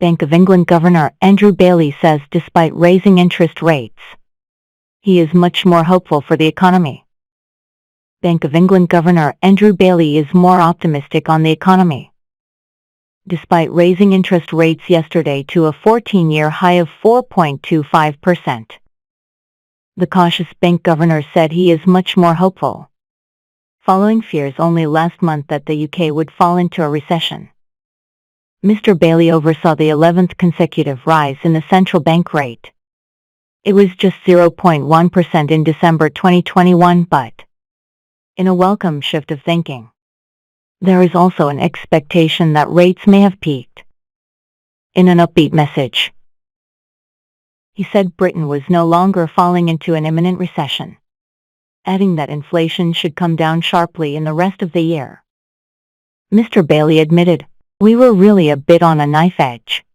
Bank of England Governor Andrew Bailey says despite raising interest rates, he is much more hopeful for the economy. Bank of England Governor Andrew Bailey is more optimistic on the economy. Despite raising interest rates yesterday to a 14-year high of 4.25%. The cautious bank governor said he is much more hopeful, following fears only last month that the UK would fall into a recession. Mr. Bailey oversaw the 11th consecutive rise in the central bank rate. It was just 0.1% in December 2021, but in a welcome shift of thinking, there is also an expectation that rates may have peaked. In an upbeat message, he said Britain was no longer falling into an imminent recession, adding that inflation should come down sharply in the rest of the year. Mr. Bailey admitted, "We were really a bit on a knife edge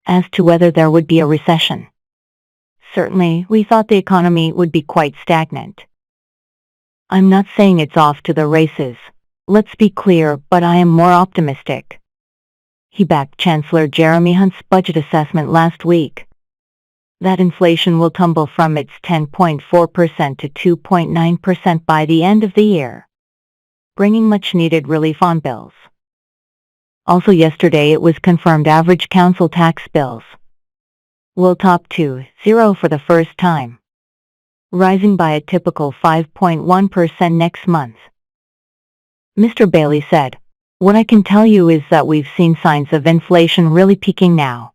as to whether there would be a recession. Certainly, we thought the economy would be quite stagnant. I'm not saying it's off to the races, let's be clear, but I am more optimistic." He backed Chancellor Jeremy Hunt's budget assessment last week that inflation will tumble from its 10.4% to 2.9% by the end of the year, bringing much-needed relief on bills. Also yesterday it was confirmed average council tax bills will top 2.0 for the first time, rising by a typical 5.1% next month. Mr. Bailey said, "What I can tell you is that we've seen signs of inflation really peaking now.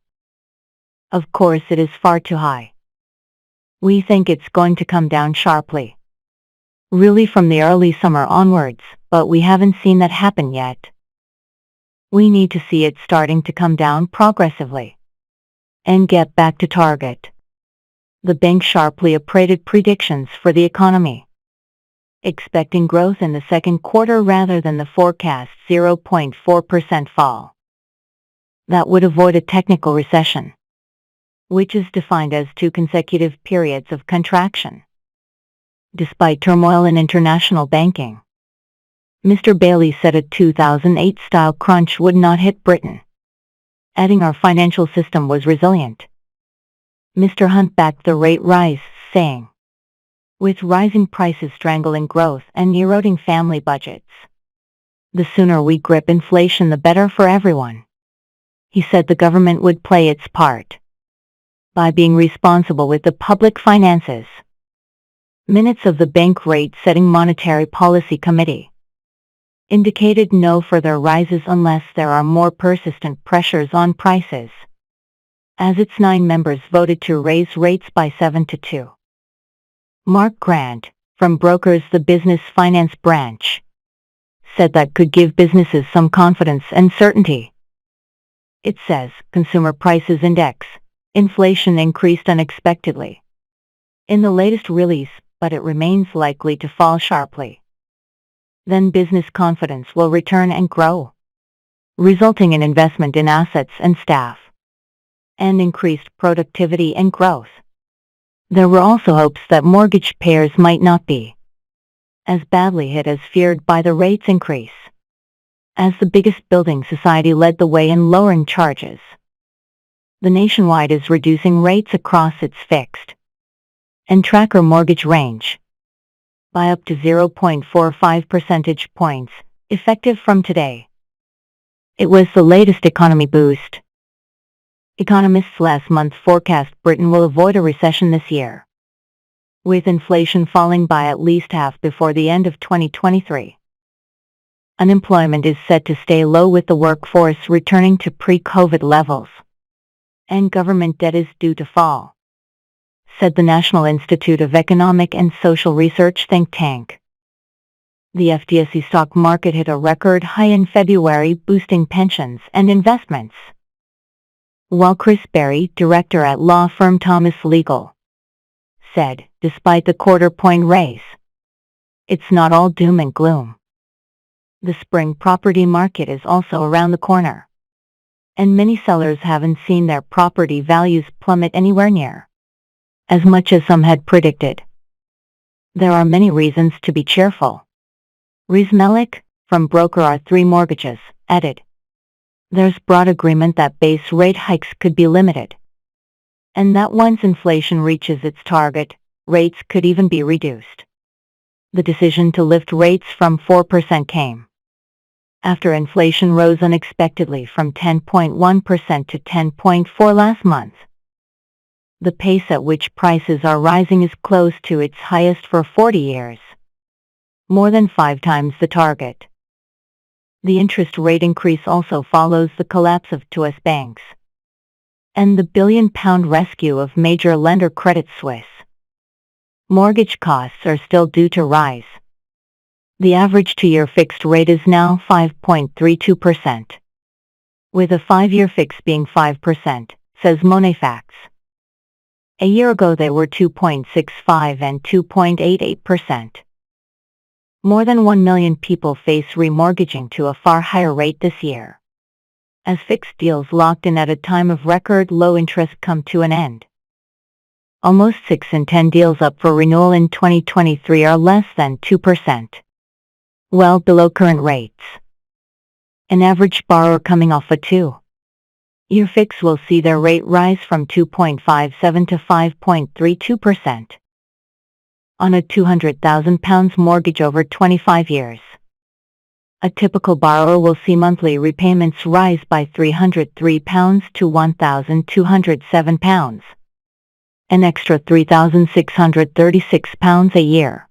Of course it is far too high. We think it's going to come down sharply, really from the early summer onwards, but we haven't seen that happen yet. We need to see it starting to come down progressively and get back to target." The bank sharply upgraded predictions for the economy, expecting growth in the second quarter rather than the forecast 0.4% fall. That would avoid a technical recession, which is defined as 2 consecutive periods of contraction. Despite turmoil in international banking, Mr. Bailey said a 2008-style crunch would not hit Britain, adding our financial system was resilient. Mr. Hunt backed the rate rise, saying, "With rising prices strangling growth and eroding family budgets, the sooner we grip inflation the better for everyone." He said the government would play its part by being responsible with the public finances. Minutes of the Bank Rate-Setting Monetary Policy Committee indicated no further rises unless there are more persistent pressures on prices, as its 9 members voted to raise rates by 7-2. Mark Grant, from Brokers the Business Finance Branch, said that could give businesses some confidence and certainty. It says, Consumer Prices Index, inflation increased unexpectedly in the latest release, but it remains likely to fall sharply. Then business confidence will return and grow, resulting in investment in assets and staff, and increased productivity and growth. There were also hopes that mortgage payers might not be as badly hit as feared by the rates increase, as the biggest building society led the way in lowering charges. The Nationwide is reducing rates across its fixed and tracker mortgage range by up to 0.45 percentage points, effective from today. It was the latest economy boost. Economists last month forecast Britain will avoid a recession this year, with inflation falling by at least half before the end of 2023. Unemployment is set to stay low with the workforce returning to pre-COVID levels, and government debt is due to fall, said the National Institute of Economic and Social Research think tank. The FTSE stock market hit a record high in February, boosting pensions and investments, while Chris Berry, director at law firm Thomas Legal, said, despite the quarter-point raise, it's not all doom and gloom. The spring property market is also around the corner, and many sellers haven't seen their property values plummet anywhere near as much as some had predicted. There are many reasons to be cheerful. Riz Melik, from Broker R3 Mortgages, added, There's broad agreement that base rate hikes could be limited, and that once inflation reaches its target, rates could even be reduced. The decision to lift rates from 4% came after inflation rose unexpectedly from 10.1% to 10.4% last month. The pace at which prices are rising is close to its highest for 40 years, more than 5 times the target. The interest rate increase also follows the collapse of two US banks and the billion-pound rescue of major lender Credit Suisse. Mortgage costs are still due to rise. The average 2-year fixed rate is now 5.32%, with a 5-year fix being 5%, says Moneyfacts. A year ago they were 2.65 and 2.88%. More than 1 million people face remortgaging to a far higher rate this year, as fixed deals locked in at a time of record low interest come to an end. Almost 6 in 10 deals up for renewal in 2023 are less than 2%, well below current rates. An average borrower coming off a 2-year fix will see their rate rise from 2.57 to 5.32% on a £200,000 mortgage over 25 years. A typical borrower will see monthly repayments rise by £303 to £1,207, an extra £3,636 a year.